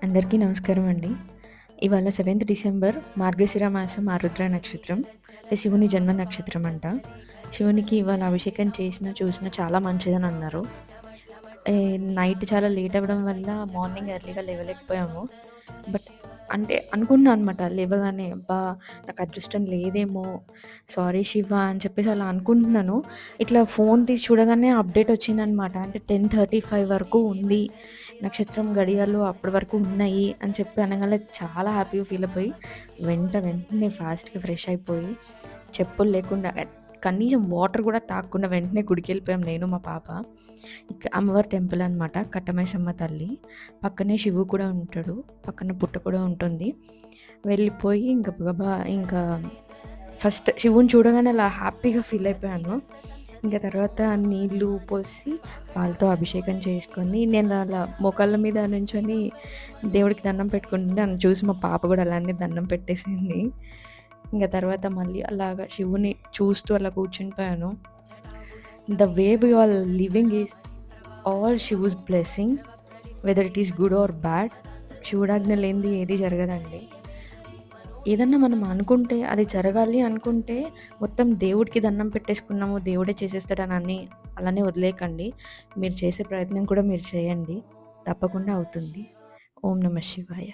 అందరికీ నమస్కారం అండి. ఇవాళ 7th డిసెంబర్ మార్గశిర మాసం ఆరుద్ర నక్షత్రం. అంటే శివుని జన్మ నక్షత్రం అంట. శివునికి ఇవాళ అభిషేకం చేసినా, చూసినా చాలా మంచిదని అన్నారు. నైట్ చాలా లేట్ అవ్వడం వల్ల మార్నింగ్ ఎర్లీగా లేవలేకపోయాము. బట్ అంటే అనుకున్నా అనమాట లేవగానే, అబ్బా! నాకు అదృష్టం లేదేమో, సారీ శివ అని చెప్పేసి అలా అనుకుంటున్నాను. ఇట్లా ఫోన్ తీసి చూడగానే అప్డేట్ వచ్చిందనమాట. అంటే 10:35 వరకు ఉంది. నక్షత్రం గడియాలు అప్పటి వరకు ఉన్నాయి అని చెప్పి అనగానే చాలా హ్యాపీగా ఫీల్ అయిపోయి, వెంటనే ఫాస్ట్‌గా ఫ్రెష్ అయిపోయి, చెప్పులు లేకుండా కనీసం వాటర్ కూడా తాగకుండా వెంటనే గుడికెళ్ళిపోయాం నేను, మా పాప. అమ్మవారి టెంపుల్ అనమాట. కట్టమైసమ్మ తల్లి. పక్కనే శివుడు కూడా ఉంటాడు. పక్కన పుట్ట కూడా ఉంటుంది. వెళ్ళిపోయి గబగబా ఇంకా ఫస్ట్ శివుడిని చూడగానే అలా హ్యాపీగా ఫీల్ అయిపోయాను. తర్వాత నీళ్ళు పోసి పాలతో అభిషేకం చేసుకొని నేను అలా మోకాళ్ళ మీద నుంచొని దేవుడికి దండం పెట్టుకుంటుంటే నన్ను చూసి మా పాప కూడా అలానే దండం పెట్టేసింది. తర్వాత మళ్ళీ అలాగా శివుని చూస్తూ అలా కూర్చునిపోయాను. The way we are living is all Shiva's blessing, whether it is good or bad. శివుడాజ్ఞ లేనిది ఏది జరగదండి. ఏదన్నా మనం అనుకుంటే అది జరగాలి అనుకుంటే మొత్తం దేవుడికి దండం పెట్టేసుకున్నాము, దేవుడే చేసేస్తాడనని అలానే వదిలేయకండి. మీరు చేసే ప్రయత్నం కూడా మీరు చేయండి. తప్పకుండా అవుతుంది. ఓం నమః శివాయ.